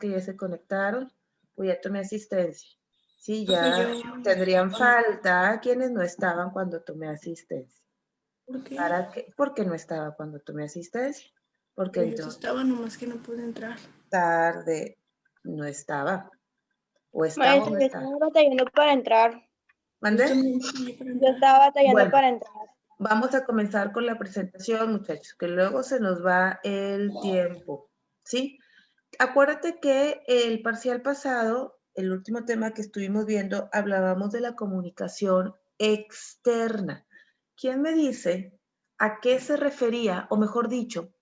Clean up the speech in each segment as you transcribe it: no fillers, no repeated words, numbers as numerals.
que ya se conectaron, pues ya tomé asistencia. Sí, Profe, ya tendrían falta quienes no estaban cuando tomé asistencia. ¿Por qué? ¿Para qué? Porque no estaba cuando tomé asistencia. Porque Pero yo sí entonces estaba, nomás que no pude entrar. tarde no estaba. O estaba o Maestra, no yo estaba. estaba batallando para entrar. ¿Mandé? Yo estaba batallando Bueno, para entrar. vamos a comenzar con la presentación, muchachos, que luego se nos va el tiempo, ¿sí? Acuérdate que el parcial pasado, el último tema que estuvimos viendo, hablábamos de la comunicación externa. ¿Quién me dice a qué se refería, o mejor dicho,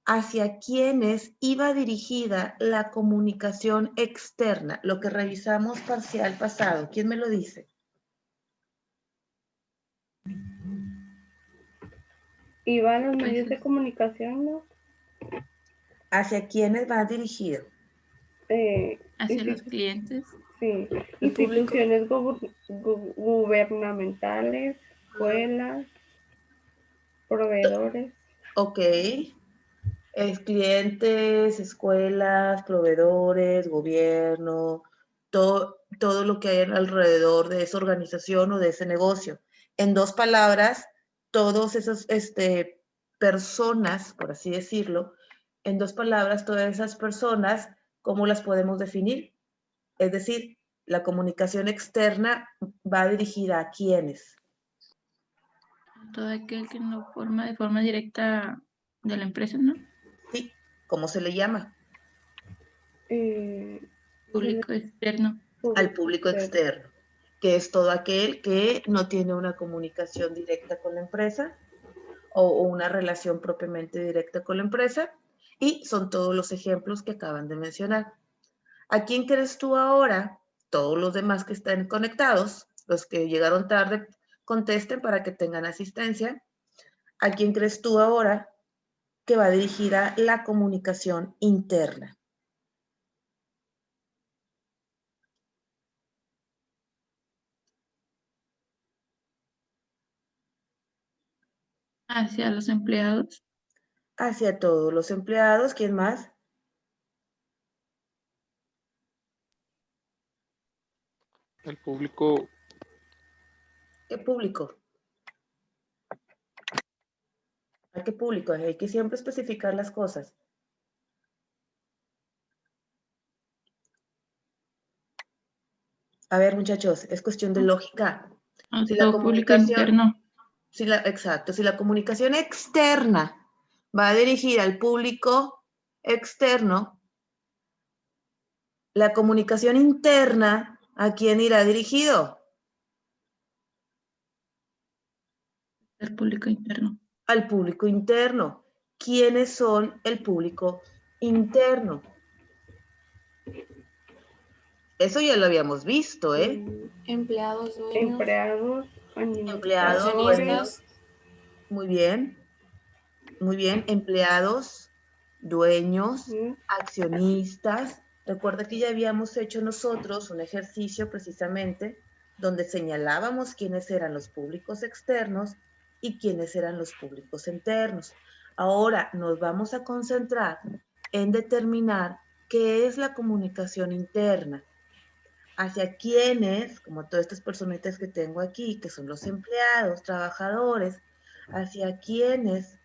hacia quiénes iba dirigida la comunicación externa? Lo que revisamos parcial pasado. ¿Quién me lo dice? Iba a los medios de comunicación, ¿no? ¿Hacia quiénes va dirigido? Hacia los clientes. Sí, instituciones gubernamentales, escuelas, proveedores. Ok. Clientes, escuelas, proveedores, gobierno, todo lo que hay alrededor de esa organización o de ese negocio. En dos palabras, todas esas personas, por así decirlo, en dos palabras, todas esas personas, ¿cómo las podemos definir? Es decir, la comunicación externa va dirigida a quiénes. Todo aquel que no forma de forma directa de la empresa, ¿no? Sí, ¿cómo se le llama? Público externo. Al público externo, que es todo aquel que no tiene una comunicación directa con la empresa o una relación propiamente directa con la empresa, y son todos los ejemplos que acaban de mencionar. ¿A quién crees tú ahora? Todos los demás que están conectados, los que llegaron tarde, contesten para que tengan asistencia. ¿A quién crees tú ahora que va dirigida la comunicación interna? Hacia los empleados. Hacia todos los empleados. ¿Quién más? El público. ¿Qué público? ¿A qué público? Hay que siempre especificar las cosas. A ver, muchachos, es cuestión de lógica. A Si la todo público comunicación, interno. exacto, si la comunicación externa va dirigida al público externo, la comunicación interna, ¿a quién irá dirigido? El público interno. Al público interno. ¿Quiénes son el público interno? Eso ya lo habíamos visto, ¿eh? Empleados, dueños. Empleados, dueños. Muy bien. Muy bien. Empleados, dueños, accionistas. Recuerda que ya habíamos hecho nosotros un ejercicio precisamente donde señalábamos quiénes eran los públicos externos y quiénes eran los públicos internos. Ahora nos vamos a concentrar en determinar qué es la comunicación interna. Hacia quiénes, como todas estas personitas que tengo aquí, que son los empleados, trabajadores, hacia quiénes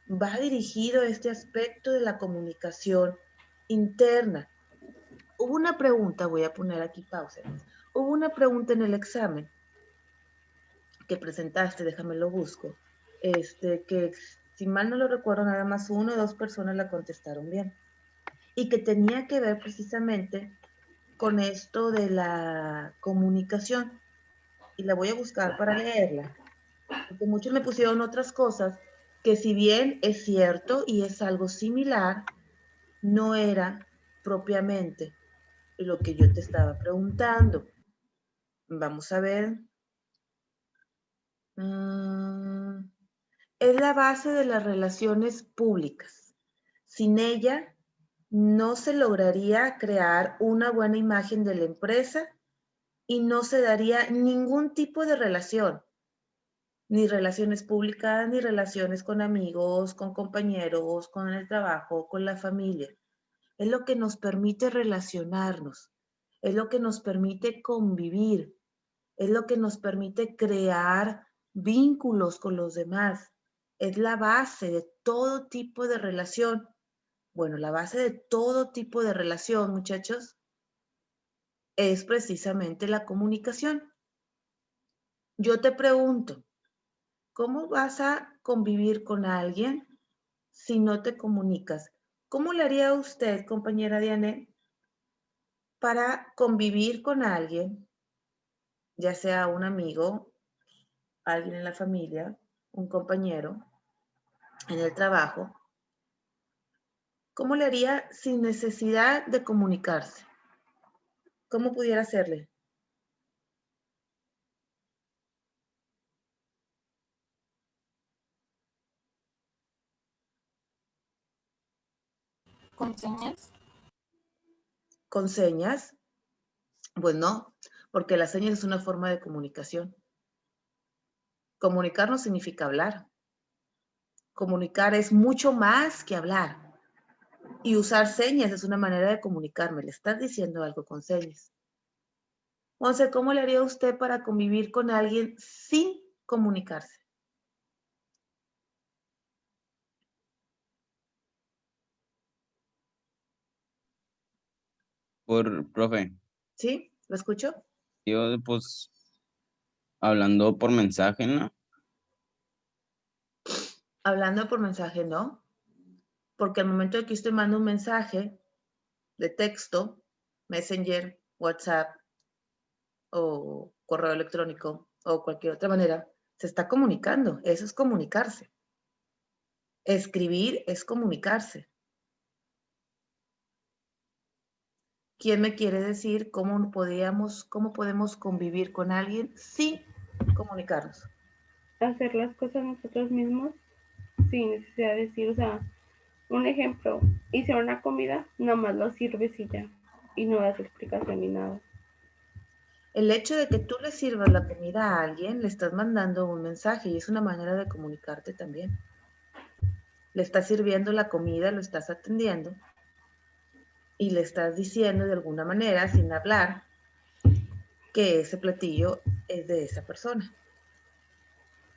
va dirigido este aspecto de la comunicación interna. Hubo una pregunta, voy a poner aquí pausa. Hubo una pregunta en el examen que presentaste, déjame lo busco, que si mal no lo recuerdo, nada más 1 o 2 personas la contestaron bien. Y que tenía que ver precisamente con esto de la comunicación. Y la voy a buscar para leerla. Porque muchos me pusieron otras cosas que, si bien es cierto y es algo similar, no era propiamente lo que yo te estaba preguntando. Vamos a ver. Es la base de las relaciones públicas. Sin ella, no se lograría crear una buena imagen de la empresa y no se daría ningún tipo de relación, ni relaciones públicas, ni relaciones con amigos, con compañeros, con el trabajo, con la familia. es lo que nos permite relacionarnos, es lo que nos permite convivir, es lo que nos permite crear vínculos con los demás. Es la base de todo tipo de relación. Bueno, la base de todo tipo de relación, muchachos, es precisamente la comunicación. Yo te pregunto, ¿cómo vas a convivir con alguien si no te comunicas? ¿Cómo le haría usted, compañera Diane, para convivir con alguien, ya sea un amigo, alguien en la familia, un compañero, en el trabajo? ¿Cómo le haría sin necesidad de comunicarse? ¿Cómo pudiera hacerle? ¿Con señas? ¿Con señas? Pues no, porque la señas es una forma de comunicación. Comunicar no significa hablar. Comunicar es mucho más que hablar. Y usar señas es una manera de comunicarme. Le estás diciendo algo con señas. Once, ¿cómo le haría usted para convivir con alguien sin comunicarse? Profe, ¿Sí? ¿Lo escucho? yo pues hablando por mensaje, ¿no? Hablando por mensaje, no. Porque al momento de que usted manda un mensaje de texto, Messenger, WhatsApp o correo electrónico o cualquier otra manera, se está comunicando. Eso es comunicarse. Escribir es comunicarse. ¿Quién me quiere decir cómo podemos convivir con alguien sin comunicarnos? Hacer las cosas nosotros mismos sin necesidad de decir, o sea, un ejemplo, hice una comida, nada más lo sirves y ya, y no das explicación ni nada. El hecho de que tú le sirvas la comida a alguien, le estás mandando un mensaje y es una manera de comunicarte también. Le estás sirviendo la comida, lo estás atendiendo y le estás diciendo de alguna manera, sin hablar, que ese platillo es de esa persona.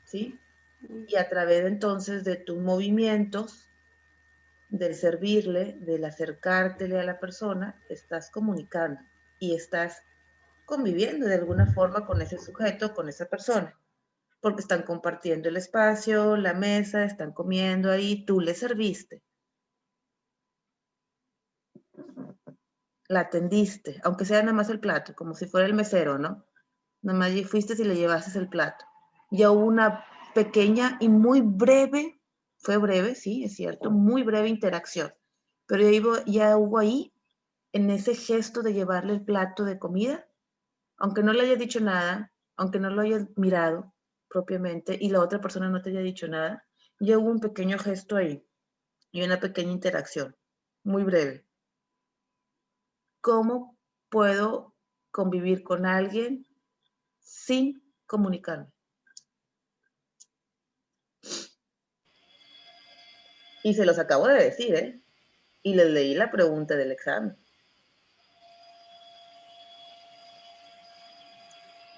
¿Sí? Y a través entonces de tus movimientos, del servirle, del acercártele a la persona, estás comunicando y estás conviviendo de alguna forma con ese sujeto, con esa persona, porque están compartiendo el espacio, la mesa, están comiendo ahí, tú le serviste, la atendiste, aunque sea nada más el plato, como si fuera el mesero, ¿no? Nada más fuiste y le llevaste el plato. Ya hubo una pequeña y muy breve, fue breve, sí, es cierto, muy breve interacción, pero ya hubo ahí, en ese gesto de llevarle el plato de comida, aunque no le hayas dicho nada, aunque no lo hayas mirado propiamente y la otra persona no te haya dicho nada, ya hubo un pequeño gesto ahí y una pequeña interacción, muy breve. ¿Cómo puedo convivir con alguien sin comunicarme? Y se los acabo de decir, ¿eh? Y les leí la pregunta del examen.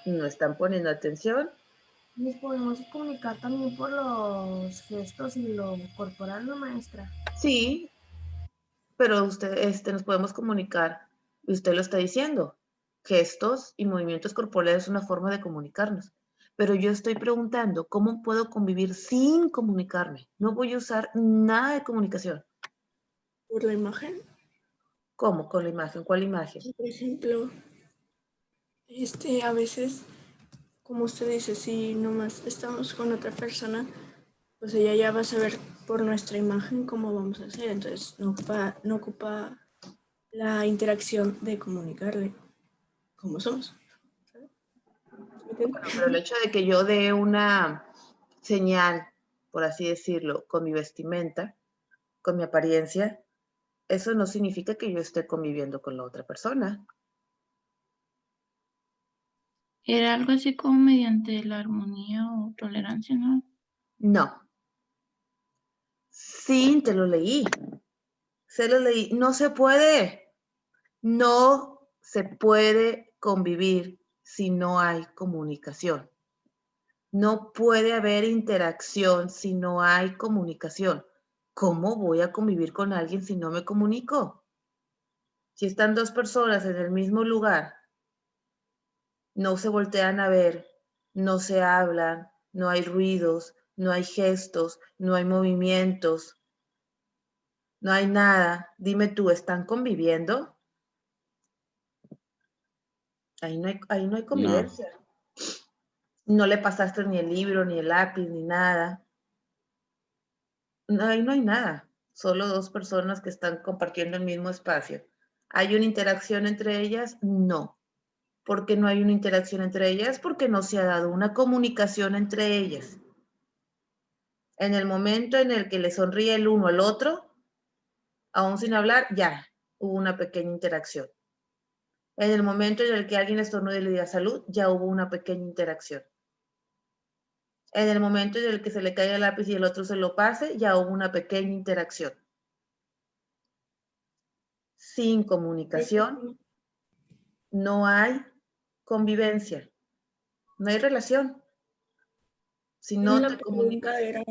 ¿No están poniendo atención? Nos podemos comunicar también por los gestos y lo corporal, ¿no, maestra? Sí, pero nos podemos comunicar, y usted lo está diciendo, gestos y movimientos corporales es una forma de comunicarnos. Pero yo estoy preguntando, ¿cómo puedo convivir sin comunicarme? No voy a usar nada de comunicación. ¿Por la imagen? ¿Cómo? ¿Con la imagen? ¿Cuál imagen? Por ejemplo, a veces, como usted dice, si nomás estamos con otra persona, pues ella ya va a saber por nuestra imagen cómo vamos a hacer, entonces no ocupa la interacción de comunicarle cómo somos. Bueno, pero el hecho de que yo dé una señal, por así decirlo, con mi vestimenta, con mi apariencia, eso no significa que yo esté conviviendo con la otra persona. Era algo así como mediante la armonía o tolerancia, ¿no? No. Sí, te lo leí. Se los leí. No se puede. No se puede convivir si no hay comunicación. No puede haber interacción si no hay comunicación. ¿Cómo voy a convivir con alguien si no me comunico? Si están dos personas en el mismo lugar, no se voltean a ver, no se hablan, no hay ruidos, no hay gestos, no hay movimientos, no hay nada. Dime tú, ¿están conviviendo? Ahí no hay No, convivencia. No le pasaste ni el libro, ni el lápiz, ni nada. No, ahí no hay nada. Solo dos personas que están compartiendo el mismo espacio. ¿Hay una interacción entre ellas? No. ¿Por qué no hay una interacción entre ellas? Porque no se ha dado una comunicación entre ellas. En el momento en el que le sonríe el uno al otro, aún sin hablar, ya hubo una pequeña interacción. En el momento en el que alguien estornuda y le diga salud, ya hubo una pequeña interacción. En el momento en el que se le caiga el lápiz y el otro se lo pase, ya hubo una pequeña interacción. Sin comunicación no hay convivencia, no hay relación. Si no La te comunicas. pregunta era,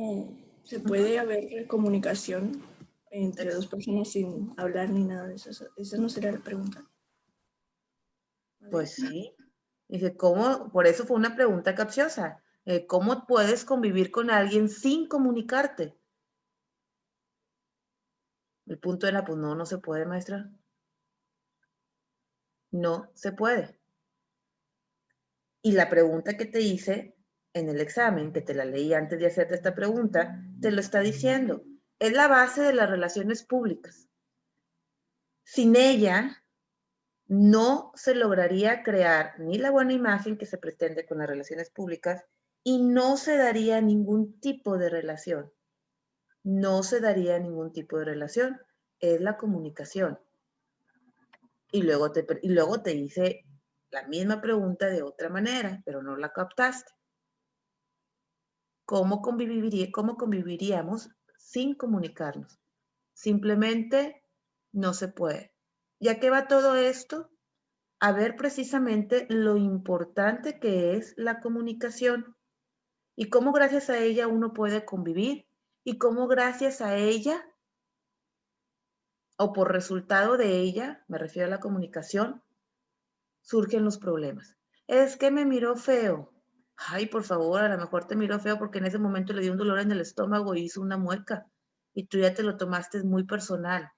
¿se puede haber comunicación entre dos personas sin hablar ni nada de eso? Esa no sería la pregunta. Pues sí. Dice, ¿cómo? Por eso fue una pregunta capciosa. ¿Cómo puedes convivir con alguien sin comunicarte? El punto era, pues no se puede, maestra. No se puede. Y la pregunta que te hice en el examen, que te la leí antes de hacerte esta pregunta, te lo está diciendo. Es la base de las relaciones públicas. Sin ella, no se lograría crear ni la buena imagen que se pretende con las relaciones públicas y no se daría ningún tipo de relación. No se daría ningún tipo de relación. Es la comunicación. Y luego te hice la misma pregunta de otra manera, pero no la captaste. ¿Cómo conviviríamos sin comunicarnos? Simplemente no se puede. ¿Ya que va todo esto? A ver precisamente lo importante que es la comunicación y cómo gracias a ella uno puede convivir y cómo gracias a ella o por resultado de ella, me refiero a la comunicación, surgen los problemas. Es que me miró feo. Ay, por favor, a lo mejor te miró feo porque en ese momento le dio un dolor en el estómago y hizo una mueca y tú ya te lo tomaste muy personal.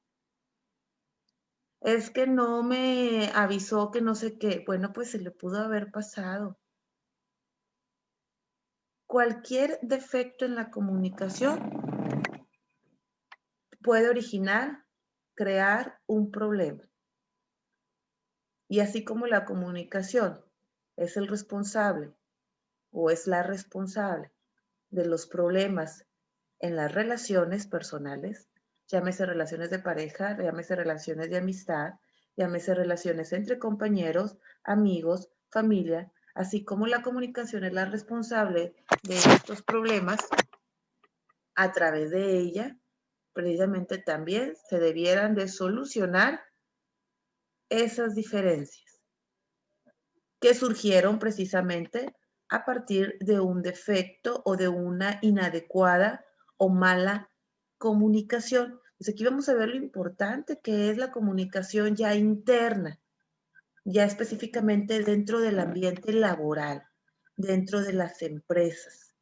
Es que no me avisó que no sé qué. Bueno, pues se le pudo haber pasado. Cualquier defecto en la comunicación puede originar, crear un problema. Y así como la comunicación es el responsable o es la responsable de los problemas en las relaciones personales, llámese relaciones de pareja, llámese relaciones de amistad, llámese relaciones entre compañeros, amigos, familia, así como la comunicación es la responsable de estos problemas, a través de ella, precisamente también se debieran de solucionar esas diferencias que surgieron precisamente a partir de un defecto o de una inadecuada o mala comunicación. Pues aquí vamos a ver lo importante que es la comunicación ya interna, ya específicamente dentro del ambiente laboral, dentro de las empresas,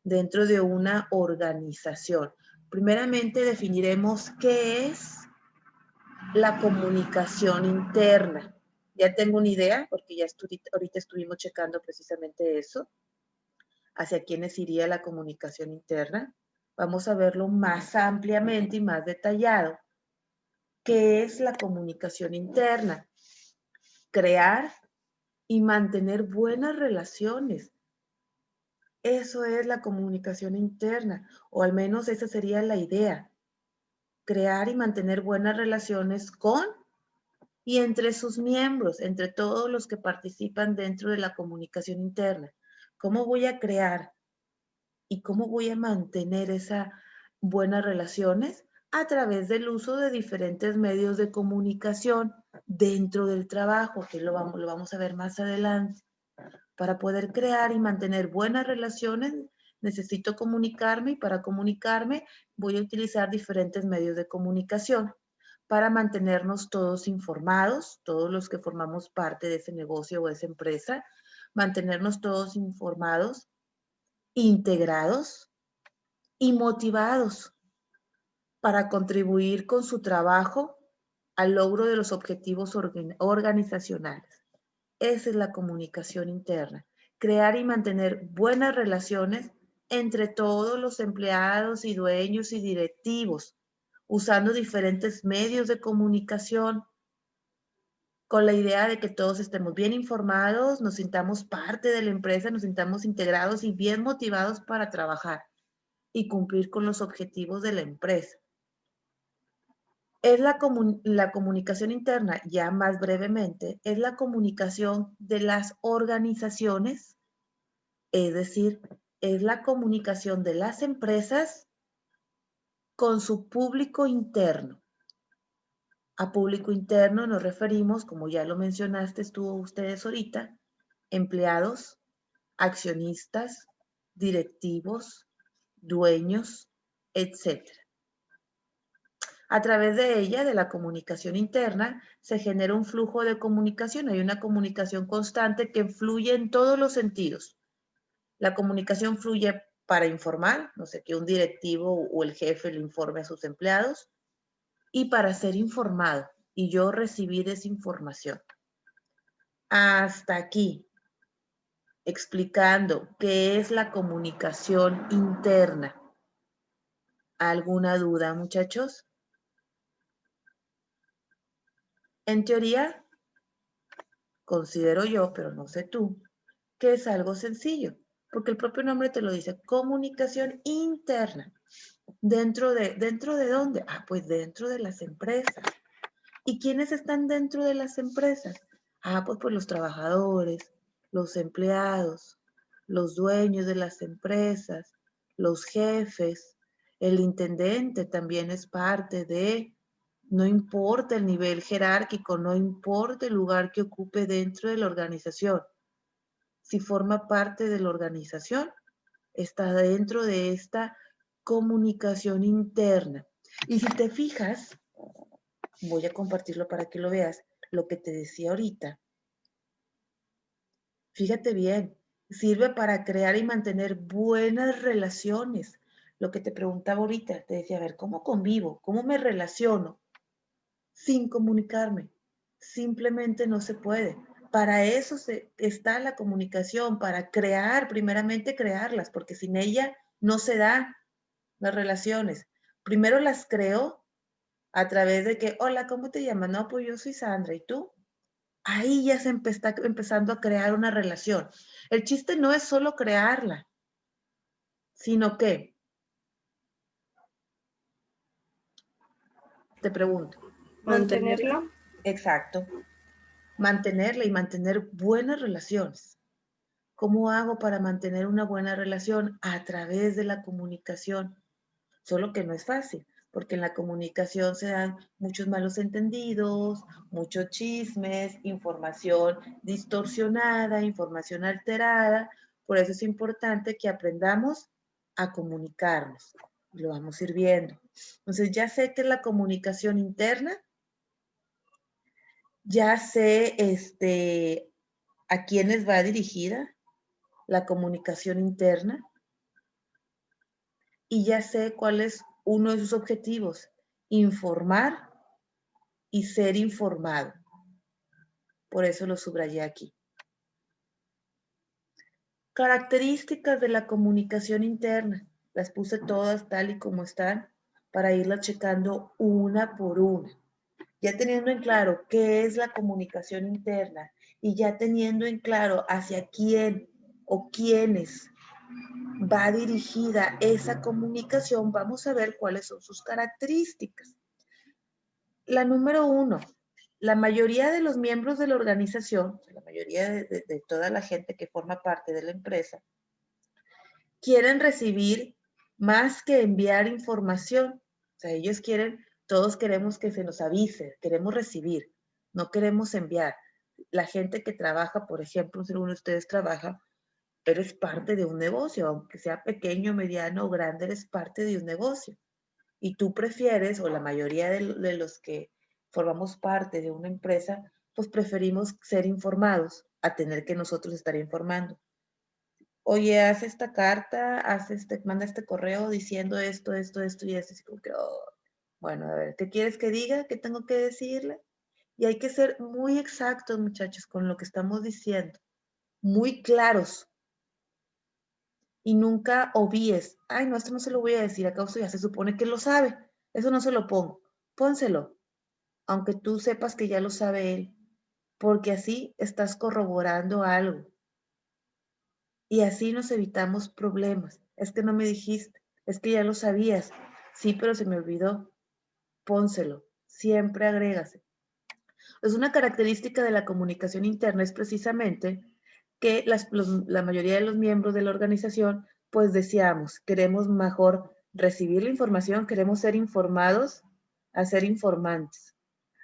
dentro de una organización. Primeramente definiremos qué es la comunicación interna. Ya tengo una idea, porque ya ahorita estuvimos checando precisamente eso, hacia quiénes iría la comunicación interna. Vamos a verlo más ampliamente y más detallado. ¿Qué es la comunicación interna? Crear y mantener buenas relaciones. Eso es la comunicación interna, o al menos esa sería la idea. Crear y mantener buenas relaciones con y entre sus miembros, entre todos los que participan dentro de la comunicación interna. ¿Cómo voy a crear y cómo voy a mantener esas buenas relaciones? a través del uso de diferentes medios de comunicación dentro del trabajo, que lo vamos a ver más adelante. Para poder crear y mantener buenas relaciones, necesito comunicarme y para comunicarme voy a utilizar diferentes medios de comunicación para mantenernos todos informados, todos los que formamos parte de ese negocio o esa empresa, mantenernos todos informados, integrados y motivados para contribuir con su trabajo al logro de los objetivos organizacionales. Esa es la comunicación interna. Crear y mantener buenas relaciones entre todos los empleados y dueños y directivos, usando diferentes medios de comunicación, con la idea de que todos estemos bien informados, nos sintamos parte de la empresa, nos sintamos integrados y bien motivados para trabajar y cumplir con los objetivos de la empresa. Es la comunicación interna, ya más brevemente, es la comunicación de las organizaciones, es decir, es la comunicación de las empresas con su público interno. A público interno nos referimos, como ya lo mencionaste ustedes ahorita, empleados, accionistas, directivos, dueños, etc. A través de ella, de la comunicación interna, se genera un flujo de comunicación. Hay una comunicación constante que fluye en todos los sentidos. La comunicación fluye para informar, no sé, que un directivo o el jefe le informe a sus empleados, y para ser informado y yo recibir esa información. Hasta aquí, explicando qué es la comunicación interna. ¿Alguna duda, muchachos? En teoría, considero yo, pero no sé tú, que es algo sencillo, porque el propio nombre te lo dice, comunicación interna. ¿Dentro de dónde? Ah, pues dentro de las empresas. ¿Y quiénes están dentro de las empresas? Ah, pues los trabajadores, los empleados, los dueños de las empresas, los jefes, el intendente también es parte de, no importa el nivel jerárquico, no importa el lugar que ocupe dentro de la organización. Si forma parte de la organización, está dentro de esta comunicación interna. Y si te fijas, voy a compartirlo para que lo veas, lo que te decía ahorita. Fíjate bien, sirve para crear y mantener buenas relaciones. Lo que te preguntaba ahorita, te decía, a ver, ¿cómo convivo? ¿Cómo me relaciono? Sin comunicarme. Simplemente no se puede. Para eso está la comunicación, para crear, primeramente crearlas, porque sin ella no se dan las relaciones. Primero las creo a través de que, hola, ¿cómo te llamas? No, pues yo soy Sandra, ¿y tú? Ahí ya se está empezando a crear una relación. El chiste no es solo crearla, sino que, te pregunto. Mantenerla. Exacto. Mantenerla y mantener buenas relaciones. ¿Cómo hago para mantener una buena relación? A través de la comunicación. Solo que no es fácil, porque en la comunicación se dan muchos malos entendidos, muchos chismes, información distorsionada, información alterada. Por eso es importante que aprendamos a comunicarnos. Lo vamos a ir viendo. Entonces ya sé que es la comunicación interna, ya sé a quiénes va dirigida la comunicación interna y ya sé cuál es uno de sus objetivos, informar y ser informado. Por eso lo subrayé aquí. Características de la comunicación interna. Las puse todas tal y como están para irlas checando una por una. Ya teniendo en claro qué es la comunicación interna y ya teniendo en claro hacia quién o quiénes va dirigida esa comunicación, vamos a ver cuáles son sus características. La número 1, la mayoría de los miembros de la organización, la mayoría de toda la gente que forma parte de la empresa, quieren recibir más que enviar información. O sea, ellos quieren, todos queremos que se nos avise, queremos recibir, no queremos enviar. La gente que trabaja, por ejemplo, si uno de ustedes trabaja, eres parte de un negocio, aunque sea pequeño, mediano o grande, eres parte de un negocio. Y tú prefieres, o la mayoría de los que formamos parte de una empresa, pues preferimos ser informados a tener que nosotros estar informando. Oye, haz esta carta, manda este correo diciendo esto y esto. Y así como que, oh, bueno, a ver, ¿qué quieres que diga? ¿Qué tengo que decirle? Y hay que ser muy exactos, muchachos, con lo que estamos diciendo. Muy claros. Y nunca obvíes. Ay, no, esto no se lo voy a decir, acá ya se supone que lo sabe. Eso no se lo pongo. Pónselo, aunque tú sepas que ya lo sabe él, porque así estás corroborando algo. Y así nos evitamos problemas. Es que no me dijiste, es que ya lo sabías. Sí, pero se me olvidó. Pónselo, siempre agrégase. Es una característica de la comunicación interna, es precisamente que la mayoría de los miembros de la organización, pues deseamos, queremos mejor recibir la información, queremos ser informados a ser informantes,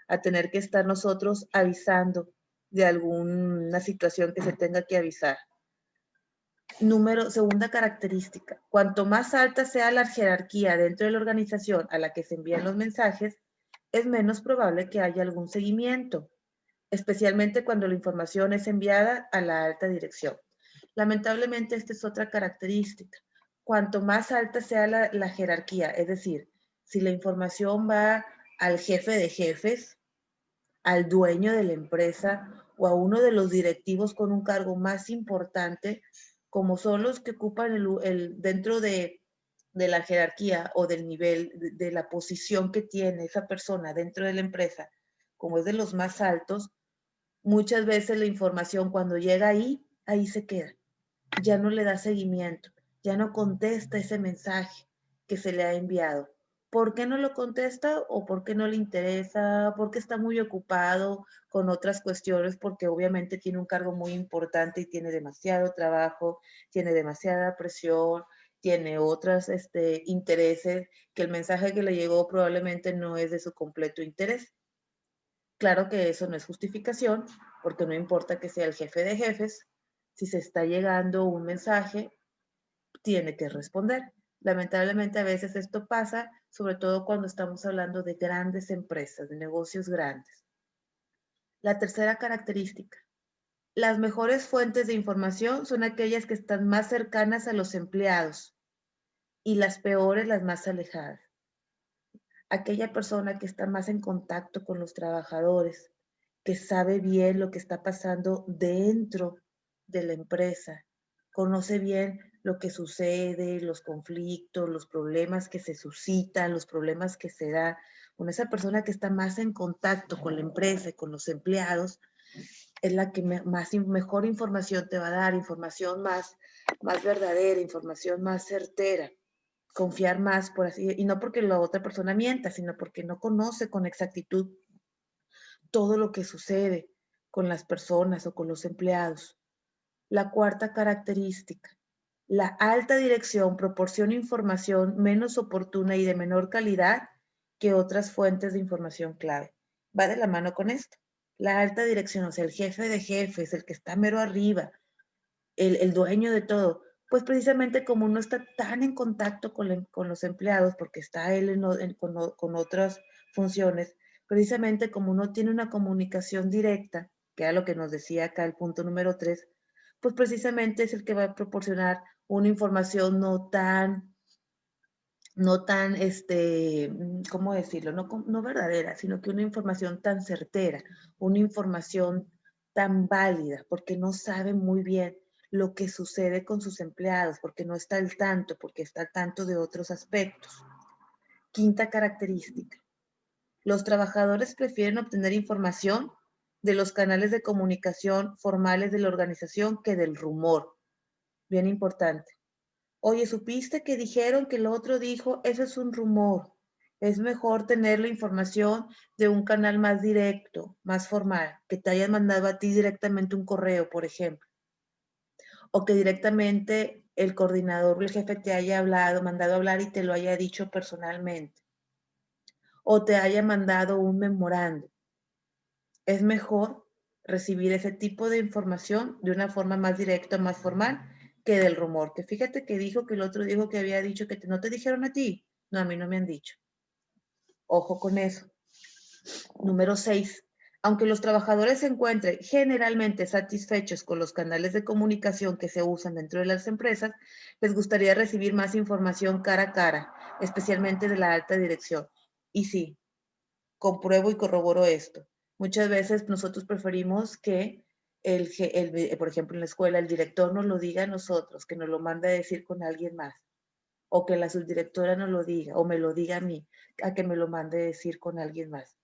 a tener que estar nosotros avisando de alguna situación que se tenga que avisar. Segunda característica, cuanto más alta sea la jerarquía dentro de la organización a la que se envían los mensajes, es menos probable que haya algún seguimiento, especialmente cuando la información es enviada a la alta dirección. Lamentablemente, esta es otra característica. Cuanto más alta sea la jerarquía, es decir, si la información va al jefe de jefes, al dueño de la empresa o a uno de los directivos con un cargo más importante, como son los que ocupan dentro de la jerarquía o del nivel, de la posición que tiene esa persona dentro de la empresa, como es de los más altos, muchas veces la información cuando llega ahí se queda. Ya no le da seguimiento, ya no contesta ese mensaje que se le ha enviado. ¿Por qué no lo contesta o por qué no le interesa? Porque está muy ocupado con otras cuestiones, porque obviamente tiene un cargo muy importante y tiene demasiado trabajo, tiene demasiada presión, tiene otros intereses, que el mensaje que le llegó probablemente no es de su completo interés. Claro que eso no es justificación, porque no importa que sea el jefe de jefes, si se está llegando un mensaje, tiene que responder. Lamentablemente a veces esto pasa, sobre todo cuando estamos hablando de grandes empresas, de negocios grandes. La tercera característica. Las mejores fuentes de información son aquellas que están más cercanas a los empleados y las peores las más alejadas. Aquella persona que está más en contacto con los trabajadores, que sabe bien lo que está pasando dentro de la empresa, conoce bien lo que sucede, los conflictos, los problemas que se suscitan, los problemas que se dan, con esa persona que está más en contacto con la empresa y con los empleados, es la que mejor información te va a dar, información más verdadera, información más certera, confiar más, por así, y no porque la otra persona mienta, sino porque no conoce con exactitud todo lo que sucede con las personas o con los empleados. La cuarta característica, la alta dirección proporciona información menos oportuna y de menor calidad que otras fuentes de información clave. Va de la mano con esto. La alta dirección, o sea, el jefe de jefes, el que está mero arriba, el dueño de todo, pues precisamente como no está tan en contacto con los empleados, porque está él con otras funciones, precisamente como no tiene una comunicación directa, que era lo que nos decía acá el punto número 3, pues precisamente es el que va a proporcionar una información no tan, ¿cómo decirlo? No verdadera, sino que una información tan certera, una información tan válida, porque no sabe muy bien lo que sucede con sus empleados, porque no está al tanto, porque está al tanto de otros aspectos. Quinta característica. Los trabajadores prefieren obtener información de los canales de comunicación formales de la organización que del rumor. Bien importante. Oye, ¿supiste que dijeron que el otro dijo? Eso es un rumor. Es mejor tener la información de un canal más directo, más formal, que te hayan mandado a ti directamente un correo, por ejemplo. O que directamente el coordinador o el jefe te haya mandado a hablar y te lo haya dicho personalmente. o te haya mandado un memorando. Es mejor recibir ese tipo de información de una forma más directa, más formal, que del rumor. Que fíjate que dijo que el otro dijo que había dicho que no te dijeron a ti. No, a mí no me han dicho. Ojo con eso. Número 6. Aunque los trabajadores se encuentren generalmente satisfechos con los canales de comunicación que se usan dentro de las empresas, les gustaría recibir más información cara a cara, especialmente de la alta dirección. Y sí, compruebo y corroboro esto. Muchas veces nosotros preferimos que por ejemplo, en la escuela, el director nos lo diga a nosotros, que nos lo mande a decir con alguien más, o que la subdirectora nos lo diga, o me lo diga a mí, a que me lo mande a decir con alguien más.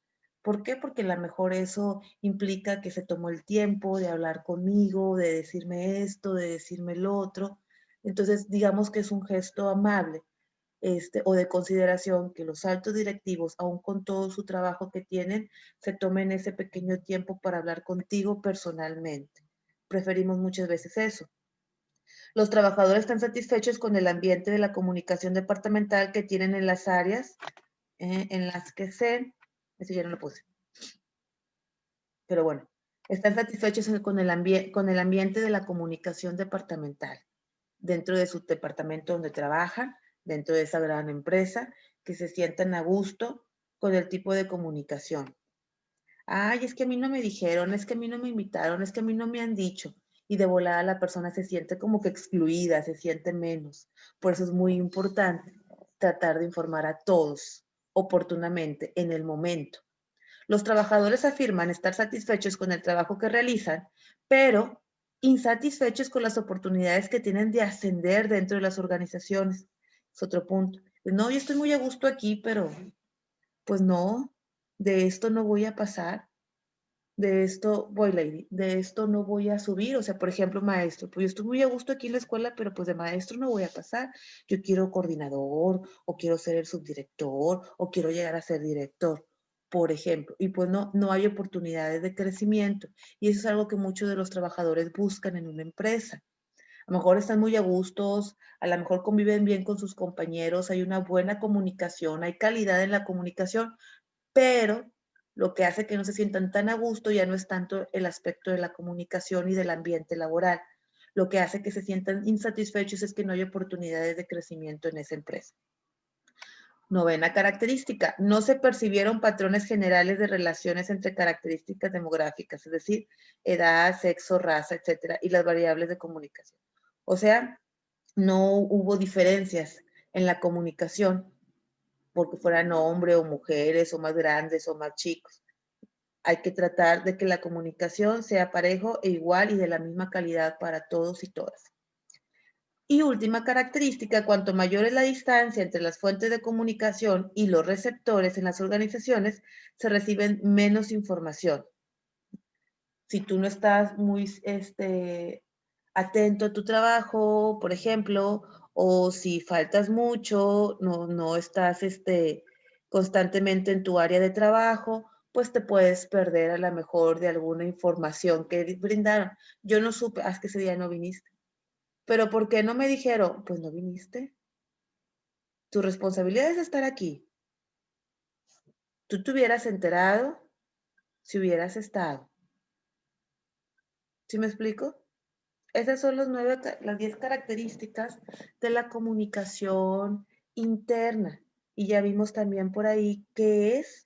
¿Por qué? Porque a lo mejor eso implica que se tomó el tiempo de hablar conmigo, de decirme esto, de decirme lo otro. Entonces, digamos que es un gesto amable. O de consideración que los altos directivos, aun con todo su trabajo que tienen, se tomen ese pequeño tiempo para hablar contigo personalmente. Preferimos muchas veces eso. Los trabajadores están satisfechos con el ambiente de la comunicación departamental que tienen en las áreas en las que eso ya no lo puse. Pero bueno, están satisfechos con el ambiente de la comunicación departamental dentro de su departamento donde trabajan, dentro de esa gran empresa, que se sientan a gusto con el tipo de comunicación. Ay, es que a mí no me dijeron, es que a mí no me invitaron, es que a mí no me han dicho. Y de volada la persona se siente como que excluida, se siente menos. Por eso es muy importante tratar de informar a todos oportunamente, en el momento. Los trabajadores afirman estar satisfechos con el trabajo que realizan, pero insatisfechos con las oportunidades que tienen de ascender dentro de las organizaciones. Es otro punto. No, yo estoy muy a gusto aquí, pero pues no, de esto no voy a pasar, de esto voy, lady, de esto no voy a subir. O sea, por ejemplo, maestro, pues yo estoy muy a gusto aquí en la escuela, pero pues de maestro no voy a pasar. Yo quiero coordinador, o quiero ser el subdirector, o quiero llegar a ser director, por ejemplo. Y pues no hay oportunidades de crecimiento. Y eso es algo que muchos de los trabajadores buscan en una empresa. A lo mejor están muy a gustos, a lo mejor conviven bien con sus compañeros, hay una buena comunicación, hay calidad en la comunicación, pero lo que hace que no se sientan tan a gusto ya no es tanto el aspecto de la comunicación y del ambiente laboral. Lo que hace que se sientan insatisfechos es que no hay oportunidades de crecimiento en esa empresa. 9ª característica, no se percibieron patrones generales de relaciones entre características demográficas, es decir, edad, sexo, raza, etcétera, y las variables de comunicación. O sea, no hubo diferencias en la comunicación porque fueran hombres o mujeres o más grandes o más chicos. Hay que tratar de que la comunicación sea parejo e igual y de la misma calidad para todos y todas. Y última característica, cuanto mayor es la distancia entre las fuentes de comunicación y los receptores en las organizaciones, se reciben menos información. Si tú no estás muy atento a tu trabajo, por ejemplo, o si faltas mucho, no estás constantemente en tu área de trabajo, pues te puedes perder a lo mejor de alguna información que brindaron. Yo no supe, es que ese día no viniste. ¿Pero por qué no me dijeron? Pues no viniste. Tu responsabilidad es estar aquí. Tú te hubieras enterado si hubieras estado. ¿Sí me explico? Esas son las 10 características de la comunicación interna. Y ya vimos también por ahí qué es